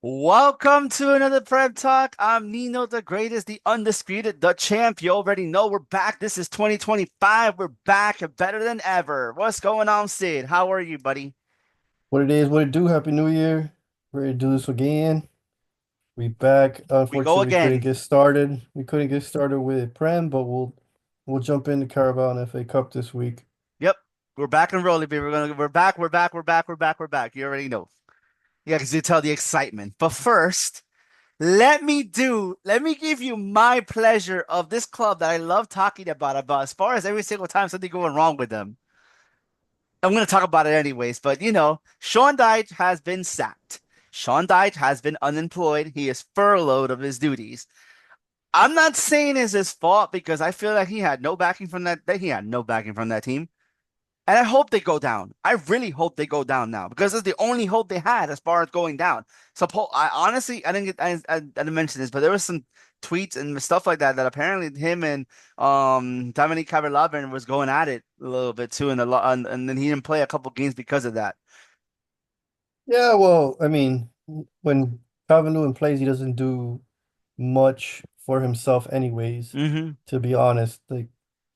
Welcome to another Prep Talk. I'm Nino, the greatest, the undisputed, the champ. You already know we're back. This is 2025. We're back and better than ever. What's going on, Sid? How are you, buddy? What it is, what it do. Happy New Year. Ready to do this again. We back. We go Unfortunately, we couldn't again. get started. We couldn't get started with Prem, but we'll jump into Carabao and FA Cup this week. Yep, we're back and rolling, baby. We're back. We're back. We're back. We're back. We're back. You already know. Yeah, because you tell the excitement. But first, let me give you my pleasure of this club that I love talking about as far as every single time something going wrong with them. I'm going to talk about it anyways, but Sean Dyche has been sacked. Sean Dyche has been unemployed. He is furloughed of his duties. I'm not saying it's his fault because I feel like he had no backing from that team. And I hope they go down. I really hope they go down now because it's the only hope they had as far as going down. I honestly, I didn't mention this, but there was some tweets and stuff like that apparently him and Dominic Calvert-Lewin was going at it a little bit too, and then he didn't play a couple games because of that. Yeah, well, I mean, when Calvin Lewin plays, he doesn't do much for himself anyways, Hmm. to be honest. Like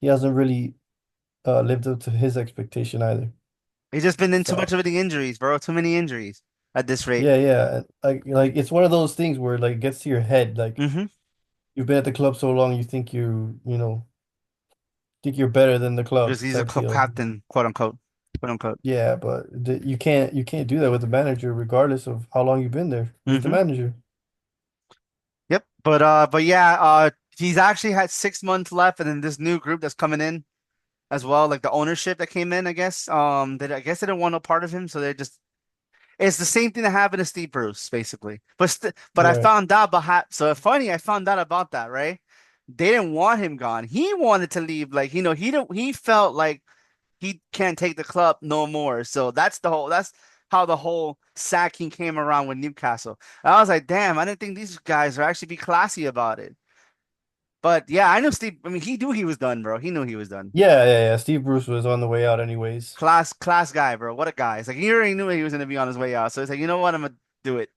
he hasn't really lived up to his expectation either. He's just been in too much So of the injuries, bro. Too many injuries at this rate. yeah, yeah. Like it's one of those things where like it gets to your head. Like Hmm. you've been at the club so long, you think think you're better than the Because club he's a type club deal. captain, quote unquote, quote unquote. Yeah, but you can't do that with the manager regardless of how long you've been there. He's the Hmm. manager. Yep. But yeah, he's actually had 6 months left, and then this new group that's coming in as well, like the ownership that came in, I guess. I guess they didn't want no part of him, so they just it's the same thing that happened to Steve Bruce, basically. But I Right. found out about so funny, I found out about that, right? They didn't want him gone. He wanted to leave, like he felt like he can't take the club no more. So that's how the whole sacking came around with Newcastle. I was like, damn, I didn't think these guys would actually be classy about it. But yeah, I know Steve. I mean, he knew he was done, bro. He knew he was done. Yeah, yeah, yeah. Steve Bruce was on the way out anyways. Class guy, bro. What a guy. It's like he already knew he was gonna be on his way out. So it's like, you know what? I'm gonna do it.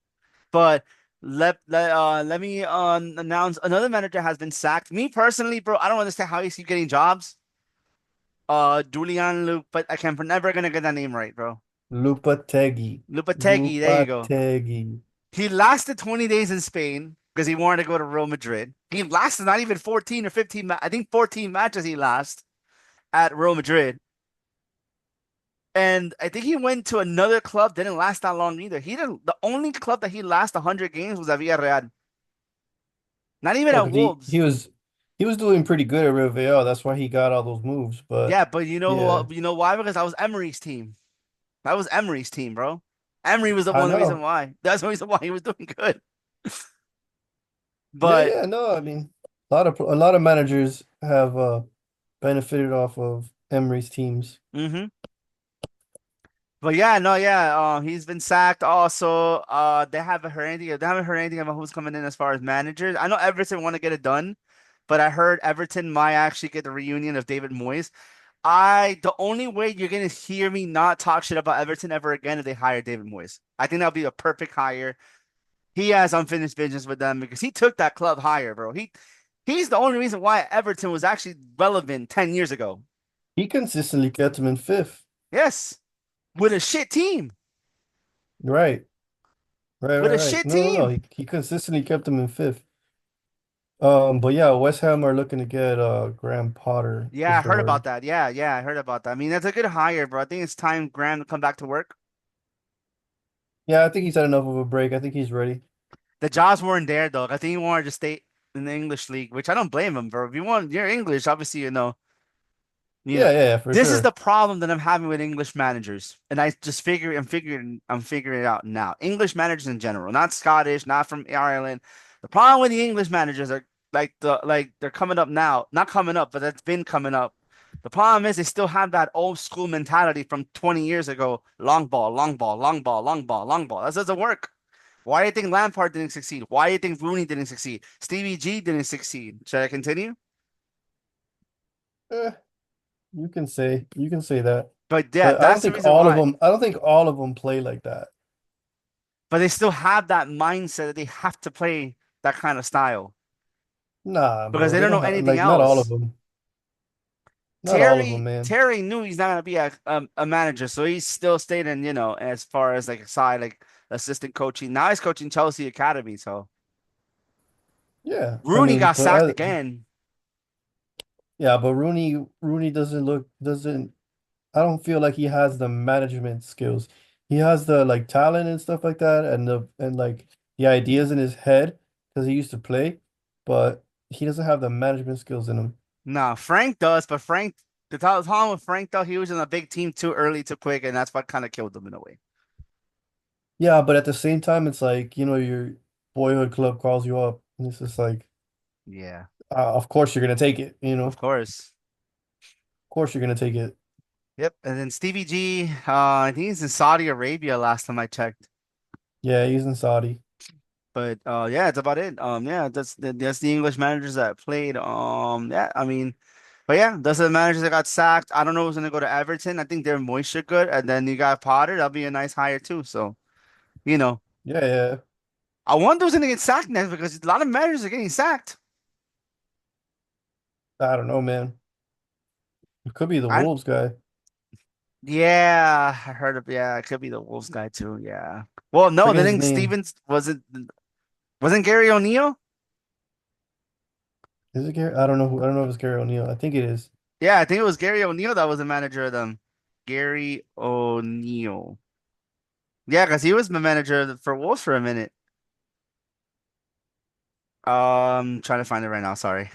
But let me announce another manager has been sacked. Me personally, bro, I don't understand how he's keep getting jobs. Julian Luke, but I can never gonna get that name right, bro. Lopetegui. Lupategi, there you go. Lopetegui. He lasted 20 days in Spain because he wanted to go to Real Madrid. He lasted not even 14 or 15, I think 14 matches he lasted at Real Madrid. And I think he went to another club, didn't last that long either. He didn't, the only club that he lasted 100 games was at Villarreal. Not even Oh, at because he he Wolves. was he was doing pretty good at Real. That's why he got all those moves. But Yeah, but yeah, you know why? Because that was Emery's team. That was Emery's team, bro. Emery was the I one reason know. why. That's the reason why he was doing good. Yeah, But yeah, no, I mean, a lot of managers have benefited off of Emery's teams. hmm but yeah, no, yeah. He's been sacked. Also, they haven't heard anything. They haven't heard anything about who's coming in as far as managers. I know Everton want to get it done, but I heard Everton might actually get the reunion of David Moyes. The only way you're gonna hear me not talk shit about Everton ever again if they hire David Moyes. I think that'll be a perfect hire. He has unfinished business with them because he took that club higher, bro. He's the only reason why Everton was actually relevant 10 years ago. He consistently kept him in fifth. Yes, with a shit team. Right, right, With right, a right. shit No, no, no. team. He consistently kept him in fifth. But yeah, West Ham are looking to get Graham Potter Yeah, I is the heard about word. that. Yeah, I heard about that. I mean, that's a good hire, bro. I think it's time Graham to come back to work. Yeah, I think he's had enough of a break. I think he's ready. The jobs weren't there, though. I think he wanted to stay in the English league, which I don't blame him, bro. If you want, you're English, obviously, you know, Yeah, yeah, yeah, for this is the sure. problem that I'm having with English managers, and I'm figuring it out now. English managers in general, not Scottish, not from Ireland. The problem with the English managers are like they're coming up now, not coming up, but that's been coming up. The problem is they still have that old school mentality from 20 years ago. Long ball, long ball, long ball, long ball, long ball. That doesn't work. Why do you think Lampard didn't succeed? Why do you think Rooney didn't succeed? Stevie G didn't succeed. Should I continue? Eh, you can say that. But yeah, But that's the reason why. I don't think all of them play like that. but they still have that mindset that they have to play that kind of style Nah, because bro, they they don't know don't have anything like not all of else. them. Not all of them, Terry man. Terry knew he's not gonna be a manager, so he's still stayed in, as far as like a side like assistant coaching. Now he's coaching Chelsea Academy, so Yeah, I Rooney mean, got sacked again. yeah, but Rooney doesn't. I don't feel like he has the management skills. He has the like talent and stuff like that, and like the ideas in his head because he used to play, but he doesn't have the management skills in him. No, Frank does, but the problem with Frank though, he was in a big team too early, too quick, and that's what kind of killed him in a way. Yeah, but at the same time, it's like, your boyhood club calls you up, and it's just like, Yeah, of course you're gonna take it, of course. of course you're gonna take it. Yep. And then Stevie G, I think he's in Saudi Arabia last time I checked. Yeah, he's in Saudi. But yeah, that's about it. Yeah, that's the English managers that played. Yeah, I mean, but yeah, those are the managers that got sacked. I don't know who's gonna go to Everton. I think they're moisture good, and then you got Potter. That'll be a nice hire too. So, you know, Yeah, yeah. I wonder who's gonna get sacked next because a lot of managers are getting sacked. I don't know, man. It could be the I Wolves guy. Yeah, I heard of yeah, it could be the Wolves guy too. Yeah. Well, no, Forget then his think name. Stevens wasn't Gary O'Neill? Is it Gary? I don't know if it's Gary O'Neill. I think it is. Yeah, I think it was Gary O'Neill that was the manager of them. Gary O'Neill. Yeah, because he was the manager for Wolves for a minute. Trying to find it right now. Sorry.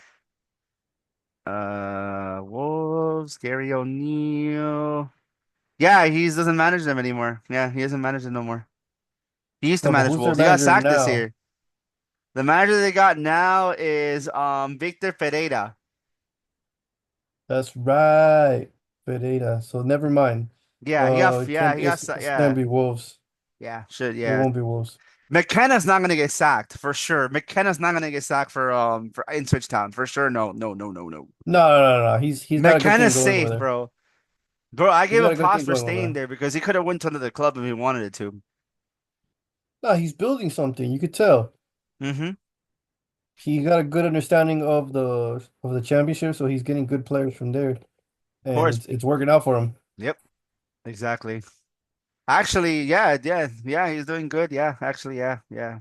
Wolves, Gary O'Neill. Yeah, he doesn't manage them anymore. Yeah, he doesn't manage them no more. He used to No, but manage who's their Wolves. He got manager sacked this now? year. The manager they got now is Victor Pereira. That's right. Pereira. So never mind. It Yeah, can't he got it's gonna yeah. be Wolves. Yeah, should It yeah. won't be Wolves. McKenna's not gonna get sacked for sure. McKenna's not gonna get sacked for in Switchtown for sure. No, no, no, no, no. No, no, no, no. He's got a good thing McKenna's going over safe, there. bro. Bro, I He's gave got him a good props thing for going over staying there. there because he could have went to another club if he wanted it to. No, he's building something. You could tell. Mm-hmm. He got a good understanding of the championship, so he's getting good players from there, Of and course. it's working out for him. Yep. Exactly. Actually, yeah. He's doing good. Yeah. Actually, yeah, yeah.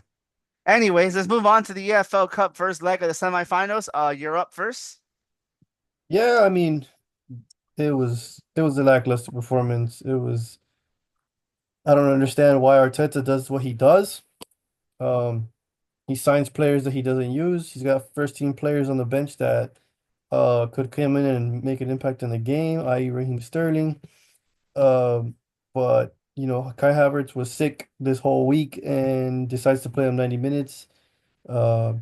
Anyways, let's move on to the EFL Cup first leg of the semifinals. You're up first. Yeah, I mean, it was a lackluster performance. I don't understand why Arteta does what he does. Um, he signs players that he doesn't use. He's got first team players on the bench that could come in and make an impact in the game, i.e. Raheem Sterling. But Kai Havertz was sick this whole week and decides to play him 90 minutes. Uh,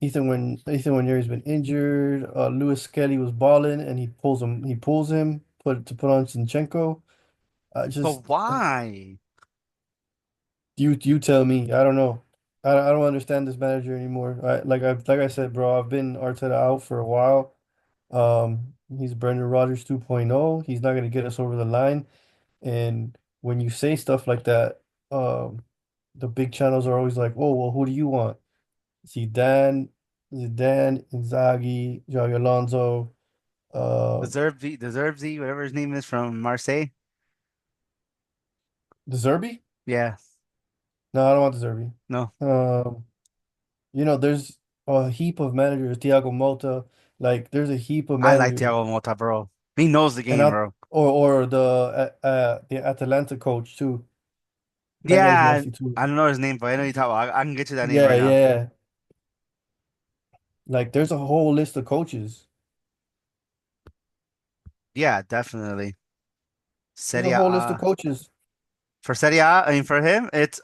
Ethan Nwaneri's been injured. Lewis Kelly was balling and he pulls him put on Zinchenko. Just But why? you tell me. I don't know. I don't understand this manager anymore. Like I said, bro, I've been Arteta out for a while. He's Brendan Rodgers 2.0. He's not gonna get us over the line. And when you say stuff like that, the big channels are always like, "Oh, well, who do you want? Zidane, Zidane, Inzaghi, Xabi Alonso, uh, Deserves he, whatever his name is from Marseille. De Zerbi? Yeah. No, I don't want De Zerbi. No. Um, there's a heap of managers, Thiago Motta, like there's a heap of I like managers, Thiago Motta, bro. He knows the and game, out bro. or the Atalanta coach too. That guy's Yeah, nasty too. I don't know his name, but I know you talk about. I can get you that name Yeah, right now. yeah. Like there's a whole list of coaches. Yeah, definitely. There's a Serie whole list of A. coaches. For Serie A, I mean for him, it's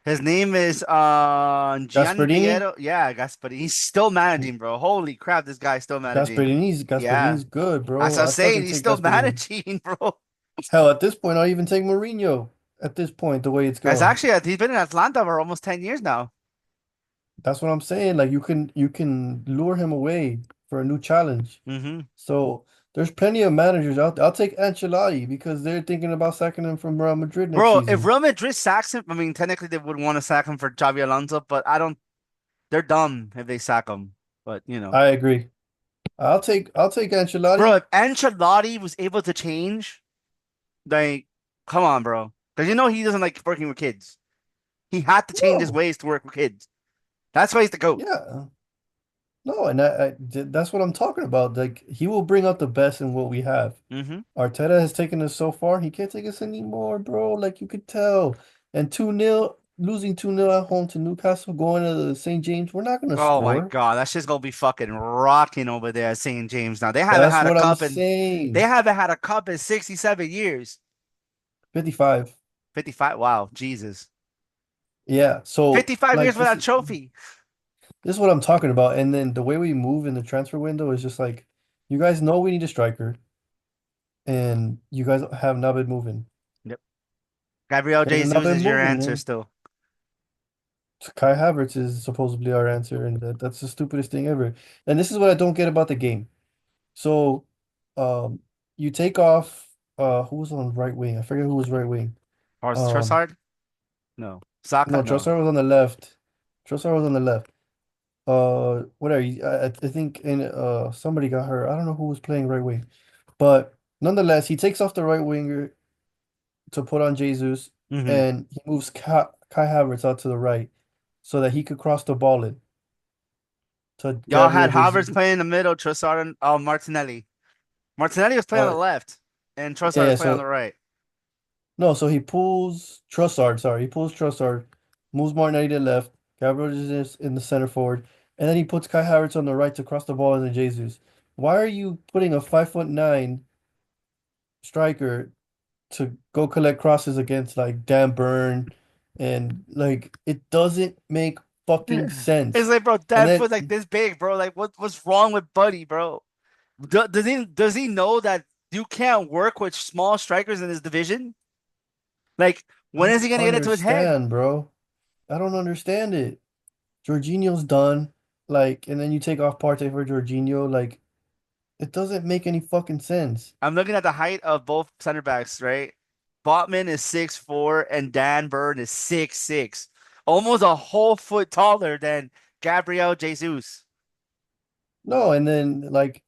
his name is Gianni Gasperini, Vieiro. Yeah, Gaspari. He's still managing, bro. Holy crap, this guy's still managing. Gasperini's Yeah. good, That's bro. what I'm I saying. fucking He's take still Gasperini. managing, bro. Hell, at this point, I'll even take Mourinho. At this point, the way it's Guys, going, actually, he's been in Atlanta for almost 10 years now. that's what I'm saying. Like you can lure him away for a new challenge. Mm-hmm. So There's plenty of managers out there. I'll take Ancelotti because they're thinking about sacking him from Real Madrid next Bro, if season. Real Madrid sacks him, I mean, technically they would want to sack him for Xavi Alonso, but I don't. They're dumb if they sack him. But I agree. I'll take bro, Ancelotti. if Ancelotti was able to change, like, come on, bro, because he doesn't like working with kids. He had to change his No, ways to work with kids. That's why he's the goat. yeah, no, and that's what I'm talking about. Like he will bring out the best in what we have. Hmm. Arteta has taken us so far. He can't take us anymore, bro. Like you could tell. And 2-0, losing 2-0 at home to Newcastle, going to the St. James, we're not gonna Oh my score. God, that's just gonna be fucking rocking over there at St. James now. They haven't That's had a what I'm cup in they saying. haven't had a cup in 67 years. 55. 55. Wow, Jesus. Yeah. So 55 years like without a trophy. this is what I'm talking about. And then the way we move in the transfer window is just like you guys know we need a striker, and you guys have not been moving. Yep. Gabriel They have not Jesus been is your moving, answer man. still. Kai Havertz is supposedly our answer, and that's the stupidest thing ever. And this is what I don't get about the game. So, um, you take off who was on right wing? I forget who was right wing. Or Um, Trossard? No. Saka? no, No. Trossard was on the left. Trossard was on the left. Whatever. I think in somebody got hurt. I don't know who was playing right wing, but nonetheless, he takes off the right winger to put on Jesus, Hmm. and he moves Kai Havertz out to the right so that he could cross the ball in to Y'all Gabriel had Jesus. Havertz playing in the middle, Trossard and Martinelli. Martinelli was playing on Uh, the left, and Trossard was yeah. playing on So the right. no, so he pulls Trossard. Sorry, he pulls Trossard, moves Martinelli to the left. Gabriel Jesus in the center forward, and then he puts Kai Havertz on the right to cross the ball into Jesus. Why are you putting a 5'9" striker to go collect crosses against like Dan Burn, and like it doesn't make fucking It's sense. like, bro, And that then foot like this big, bro. Like, what's wrong with Buddy, bro? Does he know that you can't work with small strikers in this division? Like, when I is he don't gonna get it to his head? understand, bro. I don't understand it. Jorginho's done, like, and then you take off Partey for Jorginho, like it doesn't make any fucking sense. I'm looking at the height of both center backs, right? Botman is 6'4" and Dan Burn is 6'6", almost a whole foot taller than Gabriel Jesus. No, and then like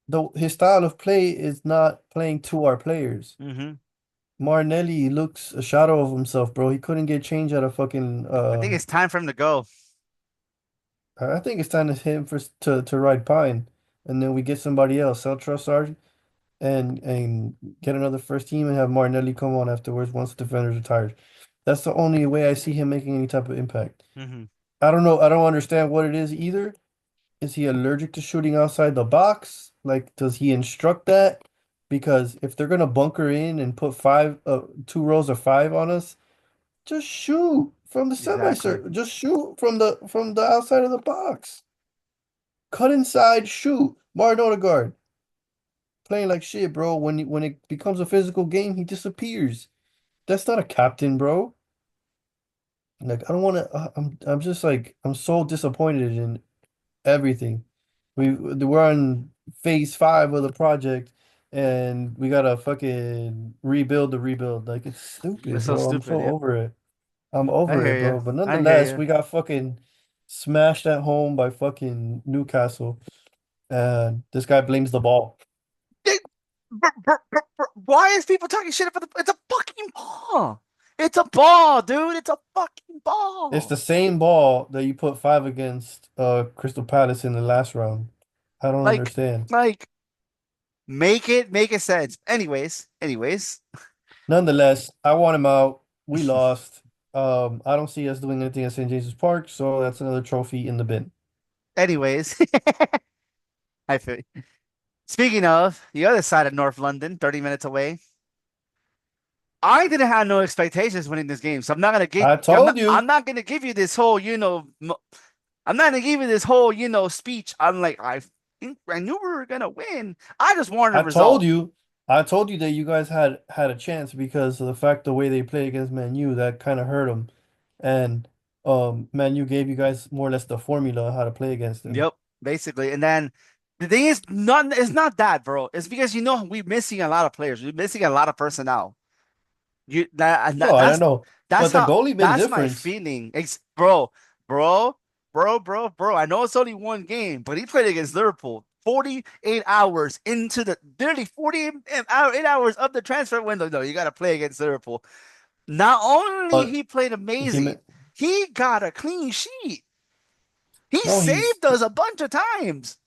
the his style of play is not playing to our players. Hmm. Martinelli looks a shadow of himself, bro. He couldn't get change out of fucking I think it's time for him to go. I think it's time to him for to ride Pine, and then we get somebody else, sell Trossard, and get another first team and have Martinelli come on afterwards once the defender's retired. That's the only way I see him making any type of impact. Hmm. I don't know. I don't understand what it is either. Is he allergic to shooting outside the box? Like, does he instruct that? Because if they're gonna bunker in and put two rows of five on us, just shoot from the Exactly. semi-circle. Just shoot from the outside of the box. Cut inside, shoot. Martin Odegaard playing like shit, bro. When it becomes a physical game, he disappears. That's not a captain, bro. Like I don't want to. I'm just like I'm so disappointed in everything. We're on phase 5 of the project, and we gotta fucking rebuild the rebuild. Like it's stupid, It's so bro. I'm stupid. so Yep. over it. I'm I over hear it, you. bro. But I hear nonetheless, you. we got fucking smashed at home by fucking Newcastle, and this guy blames the ball. Why is people talking shit about the? It's a fucking ball. It's a ball, dude. It's a fucking It's the ball. same ball that you put 5 against Crystal Palace in the last round. I don't Like, understand. like, make it sense. Anyways. Nonetheless, I want him out. We lost. I don't see us doing anything at St. James's Park, so that's another trophy in the bin. Anyways, I feel. Speaking of the other side of North London, 30 minutes away. I didn't have no expectations winning this game, so I'm not gonna get. I I'm not. told I'm you. not gonna give you this whole, I'm not gonna give you this whole, speech. I'm like, I knew we were gonna win. I just wanted a I told result. you. I told you that you guys had a chance because of the fact the way they play against Man U, that kind of hurt them. And Man U gave you guys more or less the formula on how to play against them. Yep, basically. And then The thing is, not it's not that, bro. It's because we're missing a lot of players. We're missing a lot of personnel. You that, and No, that I don't that's know. that's But the how goalie made a that's my difference. feeling. Bro, bro. I know it's only one game, but he played against Liverpool 48 hours into the literally 48 8 hours of the transfer window. No, you got to play against Liverpool. Not only But he played he ma- amazing, he got a clean sheet. He no, saved us a bunch of times.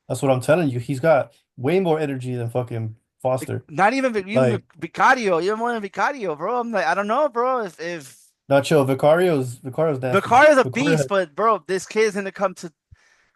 that's what I'm telling you. He's got way more energy than fucking Foster. Not even Like, Vicario, even more than Vicario, bro. I'm like, I don't know, bro. If not chill. Vicario's nasty. Vicario's a Vicario beast, but bro, this kid's gonna come to.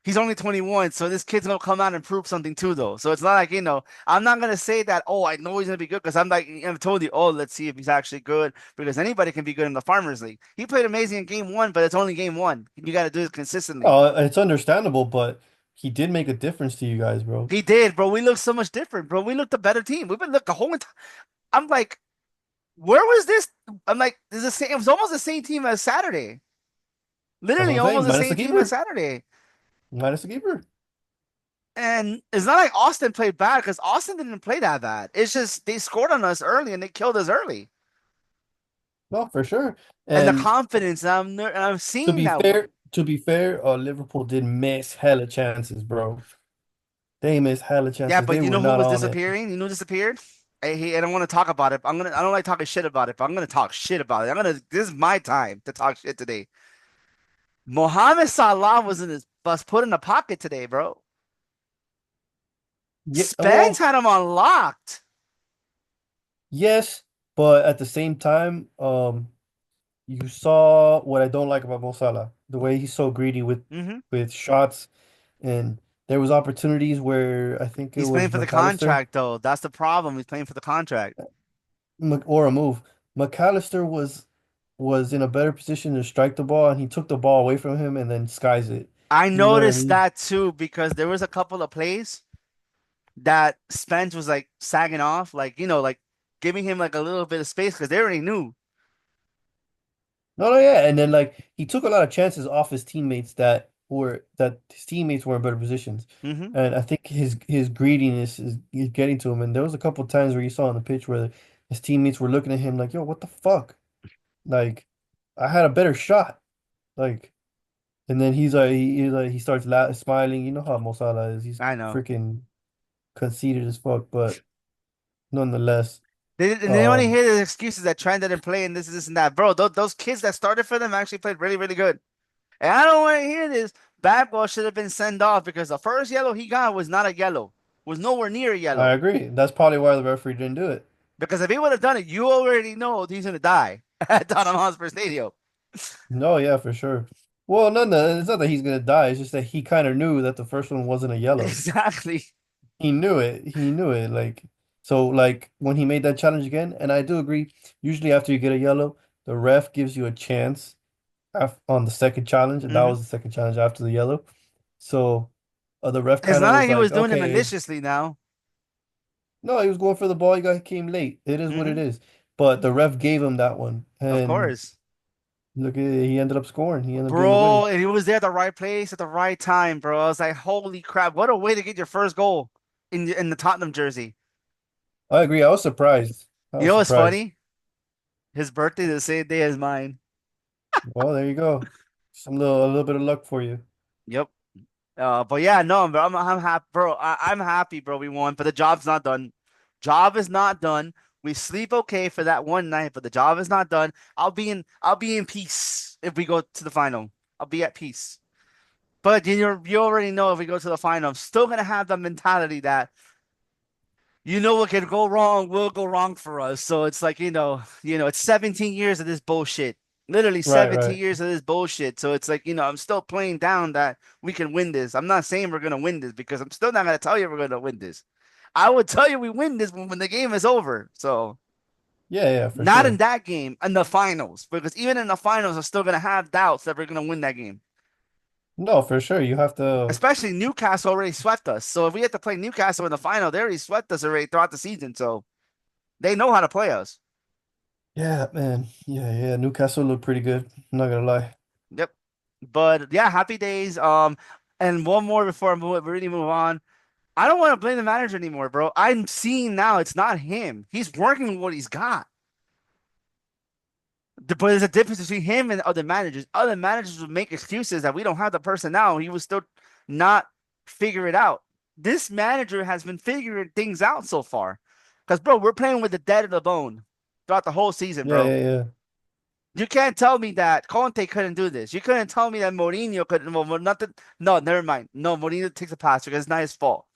He's only 21, so this kid's gonna come out and prove something too, though. So it's not like I'm not gonna say that. Oh, I know he's gonna be good because I'm like I've told you. Oh, let's see if he's actually good because anybody can be good in the Farmers League. He played amazing in game one, but it's only game one. You got to do it consistently. Oh, it's understandable, but he did make a difference to you guys, bro. He did, bro. We look so much different, bro. We looked a better team. We've been look the whole time. I'm like, where was this? I'm like, it's the same. It was almost the same team as Saturday. That's what Literally, I'm almost saying. the Minus same the team as keeper. Saturday. Minus the keeper. And it's not like Austin played bad because Austin didn't play that bad. It's just they scored on us early and they killed us early. No, for sure. And the And confidence, and I'm to seeing be that. fair, Liverpool did miss hella chances, bro. They missed hella Yeah, chances. but They you were know who not was on it. disappearing? You know who disappeared? I don't want to talk about it. I don't like talking shit about it, but I'm gonna talk shit about it. This is my time to talk shit today. Mohamed Salah was put in the pocket today, bro. Yeah, Spence well, had him unlocked. yes, but at the same time, you saw what I don't like about Mo Salah, the way he's so greedy Hmm. with shots, and there was opportunities where I think it He's was playing for the McAllister, contract, though. That's the problem. He's playing for the contract. Or a move. McAllister was in a better position to strike the ball, and he took the ball away from him and then skies it. I You know what I noticed mean? that too because there was a couple of plays that Spence was like sagging off, like like giving him like a little bit of space because they already knew. No, no, yeah, and then like he took a lot of chances off his teammates that his teammates were in better positions, Hmm. and I think his greediness is getting to him. And there was a couple of times where you saw on the pitch where his teammates were looking at him like, "Yo, what the fuck?" Like, I had a better shot. Like, and then he starts smiling. You know how Mo Salah is. He's I know. freaking conceited as fuck, but nonetheless, They only um, hear the excuses that Trent didn't play and this and that. Bro, those kids that started for them actually played really, really good. And I don't want to hear this. Bad should have been sent off because the first yellow he got was not a yellow, was nowhere near a I yellow. agree. That's probably why the referee didn't do it. Because if he would have done it, you already know he's gonna die at Tottenham Hotspur Stadium. No, yeah, for sure. Well, no, it's not that he's gonna die. It's just that he kind of knew that the first one wasn't a yellow. Exactly. He knew it. He knew it. Like so, like when he made that challenge again, and I do agree. Usually, after you get a yellow, the ref gives you a chance on the second challenge, and that Hmm. was the second challenge after the yellow. So, the ref It's kind of not was like he was like, doing it okay, maliciously now. no, he was going for the ball. Came late. It is what it Hmm. is. But the ref gave him that one, Of and course. look at it, he ended up scoring. He ended up getting the Bro, win. and he was there at the right place at the right time, bro. I was like, holy crap, what a way to get your first goal in the Tottenham jersey. I agree. I was surprised. I You was know what's surprised. funny? His birthday the same day as mine. Well, there you go. A little bit of luck for you. Yep. But yeah, no, bro, I'm happy, bro. I'm happy, bro. We won, but the job's not done. Job is not done. We sleep okay for that one night, but the job is not done. I'll be in peace if we go to the final. I'll be at peace. But you already know if we go to the final, I'm still gonna have the mentality that what can go wrong will go wrong for us. So it's like, it's 17 years of this bullshit. Literally Right, 17 right. years of this bullshit. So it's like, I'm still playing down that we can win this. I'm not saying we're gonna win this because I'm still not gonna tell you we're gonna win this. I would tell you we win this when the game is over. So Yeah, yeah, for not in sure. that game, in the finals. Because even in the finals, I'm still gonna have doubts that we're gonna win that game. No, for sure. You have to. Especially Newcastle already swept us. So if we have to play Newcastle in the final, they already swept us already throughout the season. So they know how to play us. Yeah, man. Yeah, yeah. Newcastle looked pretty good. I'm not gonna lie. Yep. But yeah, happy days. And one more before I really move on. I don't want to blame the manager anymore, bro. I'm seeing now it's not him. He's working with what he's got. But there's a difference between him and other managers. Other managers would make excuses that we don't have the personnel. He would still not figure it out. This manager has been figuring things out so far. Because, bro, we're playing with the dead of the bone throughout the whole season, Yeah, bro. yeah, yeah. You can't tell me that Conte couldn't do this. You couldn't tell me that Mourinho couldn't. Well, nothing. No, never mind. No, Mourinho takes a pass because it's not his fault.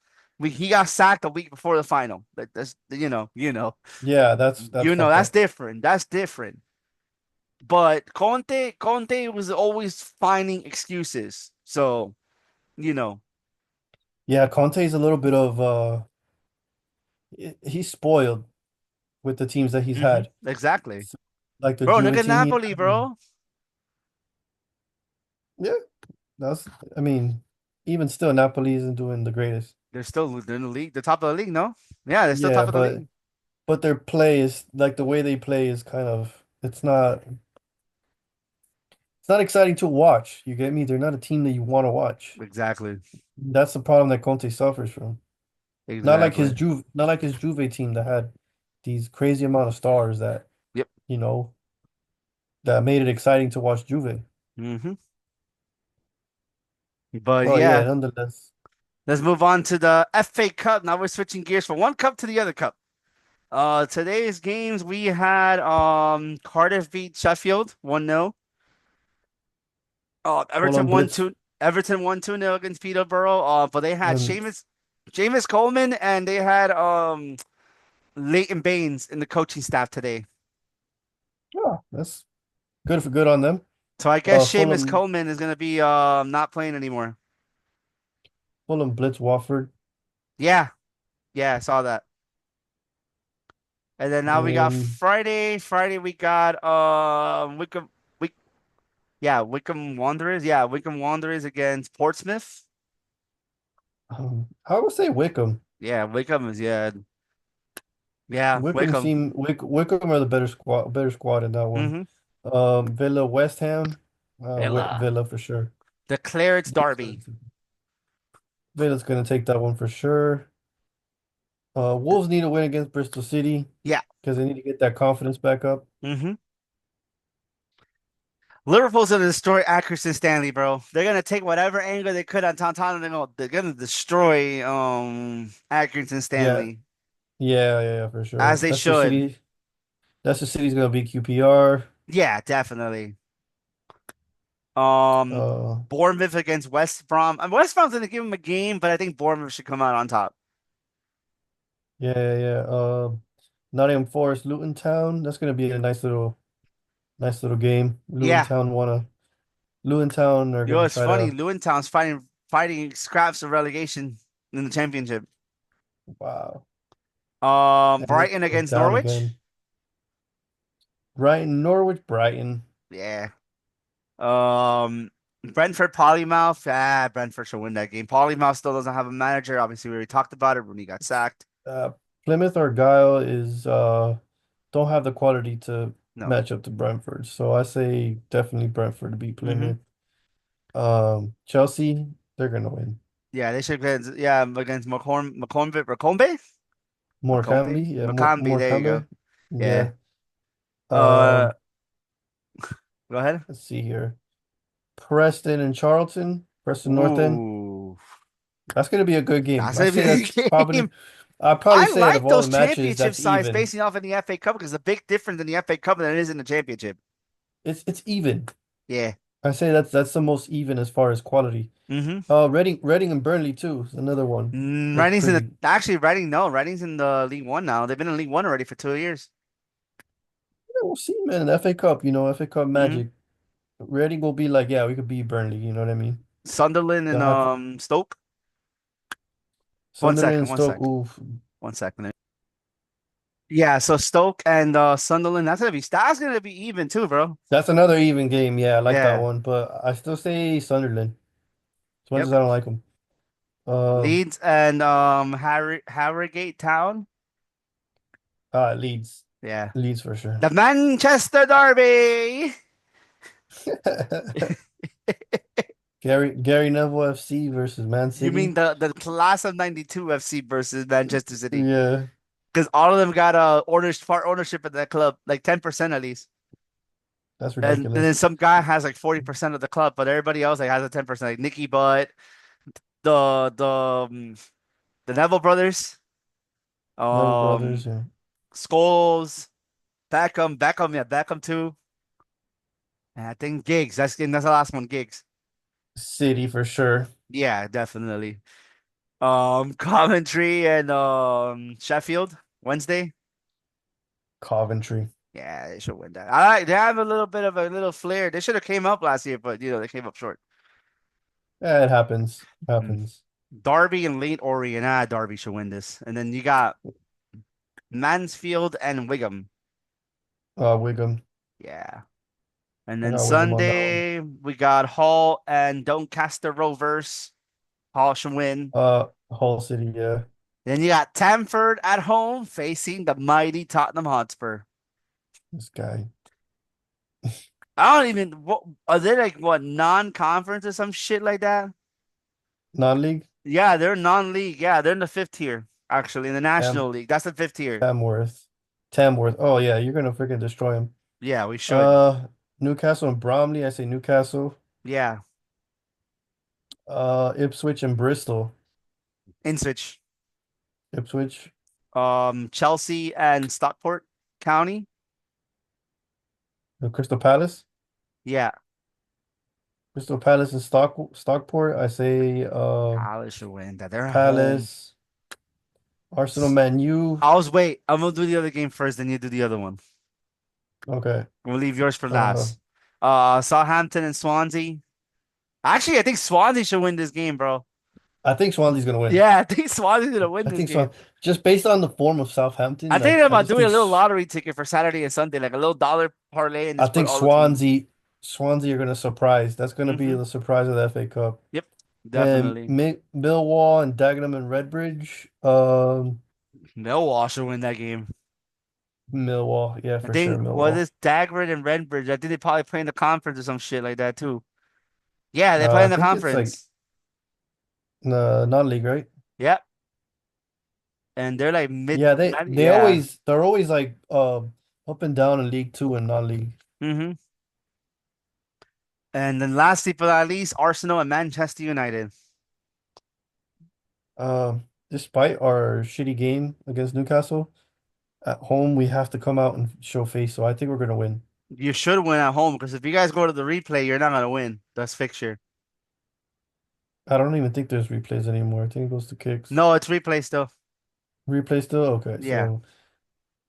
He got sacked a week before the final. That's Yeah, that's fucked that's up. different. That's different. But Conte was always finding excuses. So, you know, Yeah, Conte's a little bit of he's spoiled with the teams that he's had. exactly. So, like the Bro, look Juve at team he Napoli, had. And bro. yeah, that's I mean, even still Napoli isn't doing the greatest. They're in the league, the top of the league, no? Yeah, they're still Yeah, top of the league. but their play is like the way they play is kind of it's not exciting to watch. You get me? They're not a team that you want to watch. Exactly. That's the problem that Conte suffers from. Exactly. Not like his Juve team that had these crazy amount of stars that, Yep. you know, that made it exciting to watch Juve. hmm But But yeah, yeah, nonetheless, let's move on to the FA Cup. Now we're switching gears from one cup to the other cup. Today's games we had Cardiff beat Sheffield 1-0. Everton Fulham won Blitz 2 Everton won 2-0 against Peterborough. But they had and Seamus Coleman and they had Leighton Baines in the coaching staff today. yeah, that's good on them. So I guess Seamus Fulham Coleman is gonna be not playing anymore. Blitz Watford Yeah, yeah, I saw that. And then now we got and Friday. Friday we got Wickham Wanderers. Yeah, Wickham Wanderers against Portsmouth. I would say Wickham. Yeah, Wickham. Wickham are the better squad in that one. Mm-hmm. Villa West Ham, Villa. Villa for sure. The Clarets Villa's gonna Derby. Villa's gonna take that one for sure. Wolves need to win against Bristol City Yeah. because they need to get that confidence back up. Mm-hmm. Liverpool's gonna destroy Accrington Stanley, bro. They're gonna take whatever angle they could on Tantana. They're gonna destroy Accrington Yeah, Stanley yeah, for as sure. they should. That's the city's gonna beat QPR. Yeah, definitely. Um, Uh, Bournemouth against West Brom. West Brom's gonna give them a game, but I think Bournemouth should come out on top. yeah. Nottingham Forest, Luton Town. That's gonna be a nice little game. Yeah, Luton Town are gonna it's try funny. to. Lewintown's fighting scraps of relegation in the championship. Wow. And they're Brighton going against down Norwich. again. Brighton. Yeah. Brentford Polymouth. Brentford should win that game. Polymouth still doesn't have a manager. Obviously, we already talked about it when he got sacked. Uh, Plymouth Argyle is don't have the quality to No. match up to Brentford. So I say definitely Brentford to beat Mm-hmm. Plymouth. Chelsea, they're gonna win. Yeah, they should play. Yeah, against McCombie. McCombie. There you go. Morecambe. Yeah. Yeah. Uh, Um, Go ahead. let's see here. Preston and Charlton, Preston North End. Ooh, That's gonna be a good game. that's a big game. I'd probably I say out of like all the those matches, championship that's sides even. facing off in the FA Cup because it's a big difference in the FA Cup than it is in the championship. It's even. Yeah. I say that's the most even as far as quality. Mm-hmm. Reading and Burnley too is another one. Looks Reading's in the pretty. actually Reading no Reading's in the League One now. They've been in League One already for 2 years. Yeah, we'll see, man. FA Cup, FA Cup Mm-hmm. magic. Reading will be like, yeah, we could beat Burnley. You know what I mean? Sunderland and They'll have Stoke. One Sunderland second, and one Stoke. second, Oof, one second. Yeah, so Stoke and Sunderland. That's gonna be even too, bro. that's another even game. Yeah, I like that Yeah. one, but I still say Sunderland as much Yep. as I don't like them. Leeds and Harrogate Town. Leeds, Yeah. Leeds for sure. The Manchester Derby. Gary Neville FC versus Man You mean City. the class of '92 FC versus Manchester City? Yeah, Because all of them got part ownership at that club, like 10% at least. that's And then ridiculous. some guy has like 40% of the club, but everybody else like has a 10%. Like Nicky Butt, the the um, the Neville brothers, Neville um, brothers, yeah. Scholes, Beckham, yeah, Beckham too. And I think Giggs. That's the last one, Giggs. City for sure. Yeah, definitely. Coventry and Sheffield Wednesday. Coventry. Yeah, they should win that. I like they have a little bit of a little flair. They should have came up last year, but they came up short. Yeah, it happens. It Mm. happens. Derby and Late Orient. Derby should win this. And then you got Mansfield and Wigan. Wigan. Yeah. And I then got Wigan on that one. Sunday we got Hull and Doncaster Rovers. Hull should win. Hull City, yeah. Then you got Tamford at home facing the mighty Tottenham Hotspur. This guy. I don't even what are they like what non-conference or some shit like that? Non-league? Yeah, they're non-league. Yeah, they're in the fifth tier, actually, in the Tam National League. That's the fifth tier. Tamworth. Tamworth. Oh yeah, you're gonna freaking destroy him. Yeah, we should. Uh Newcastle and Bromley. I say Newcastle. Yeah. Ipswich and Bristol. Ipswich. Ipswich. Chelsea and Stockport County. Crystal Palace. Yeah. Crystal Palace and Stockport. I say Palace should win that. They're at home. Palace. Arsenal Man U. Wait. I'm gonna do the other game first, then you do the other one. Okay. We'll leave yours for Uh last. Southampton and Swansea. Actually, I think Swansea should win this game, bro. I think Swansea's gonna win. Yeah, I think Swansea's gonna win I this think game. Just based on the form of I Southampton, think they're I about just doing think a little lottery ticket for Saturday and Sunday, like a little dollar parlay, and I just put think all the teams. Swansea are gonna surprise. That's gonna be Mm-hmm. the surprise of the FA Cup. Yep, And definitely. Millwall and Dagenham and Redbridge. Millwall should win that game. Millwall, yeah, I for sure, think what Millwall. is Dagford and Redbridge? I think they probably play in the conference or some shit like that too. Yeah, they play I in the think it's like conference. non-league, right? Yep, and they're like mid. Yeah, Yeah. they're always like up and down in League Two and non-league. Mm-hmm. And then lastly, but not least, Arsenal and Manchester United. Despite our shitty game against Newcastle at home, we have to come out and show face. So I think we're gonna win. You should win at home because if you guys go to the replay, you're not gonna win. That's fixture. I don't even think there's replays anymore. I think it goes to kicks. No, it's replay still. Replay still? Okay, Yeah.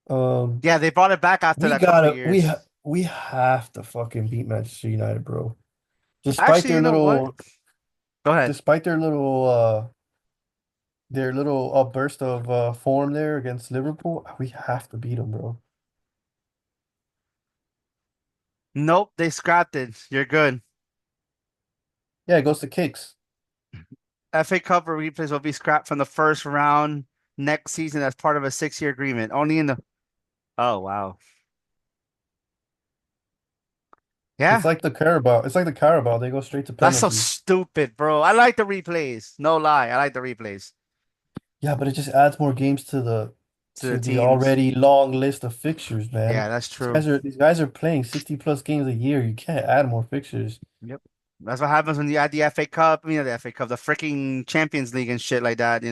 so um Yeah, they brought it back after we that couple of gotta we ha years. we have to fucking beat Manchester United, bro. Despite Actually, their you know what? little Go ahead. despite their little burst of form there against Liverpool, we have to beat them, bro. Nope, they scrapped it. You're good. Yeah, it goes to kicks. FA Cup replays will be scrapped from the first round next season as part of a 6-year agreement. Only in the. Oh, wow. Yeah, It's like the Carabao. They go straight to that's so penalties. stupid, bro. I like the replays. No lie. I like the replays Yeah, but it just adds more games to the to the teams. already long list of fixtures, man. Yeah, that's true. These guys are playing 60 plus games a year. You can't add more fixtures. Yep. That's what happens when you add the FA Cup, the FA Cup, the freaking Champions League and shit like that.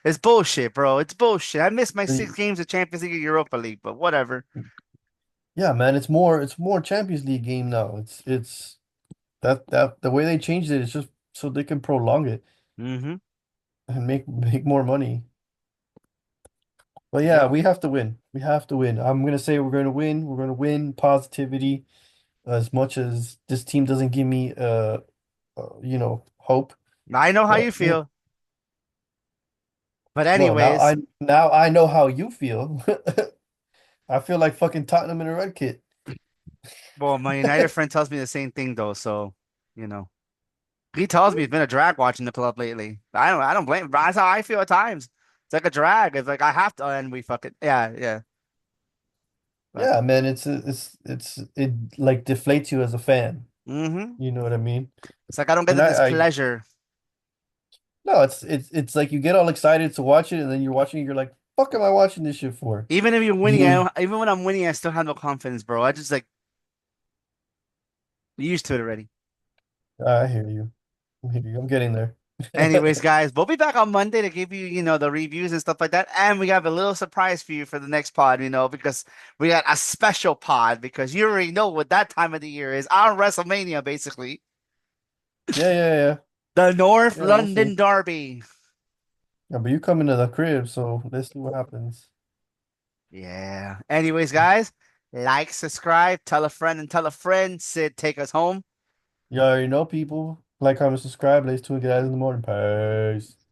It's bullshit, bro. It's bullshit. I missed my 6 games of Champions League and Europa League, but whatever. Yeah, man, it's more Champions League game now. It's that the way they changed it is just so they can prolong it Mm-hmm. and make more money. But yeah, Yep. we have to win. We have to win. I'm gonna say we're gonna win. We're gonna win. Positivity. As much as this team doesn't give me hope. I know how you But feel. But well, anyways, now I know how you feel. I feel like fucking Tottenham in a red kit. well, my United friend tells me the same thing though, so you know. He tells me it's been a drag watching the club lately. I don't blame him. That's how I feel at times. It's like a drag. It's like I have to and we fucking yeah. But Yeah, man, it like deflates you as a fan. Mm-hmm. You know what I mean? It's like I don't get And the I displeasure. no, it's like you get all excited to watch it, and then you're watching it, you're like, "Fuck, am I watching this shit for?" Even if you're winning, You, even when I'm winning, I still have no confidence, bro. I just like used to it already. I hear you. I hear you. I'm getting there. Anyways, guys, we'll be back on Monday to give you, the reviews and stuff like that. And we have a little surprise for you for the next pod, because we got a special pod because you already know what that time of the year is on WrestleMania, basically. Yeah, yeah, yeah. The North Yeah, we'll see. London Derby. Yeah, but you come into the crib, so let's see what happens. Yeah. Anyways, guys, like, subscribe, tell a friend and tell a friend. Sid, take us home. You already know, people. Like, comment, subscribe. Let's do it, guys, in the morning. Peace.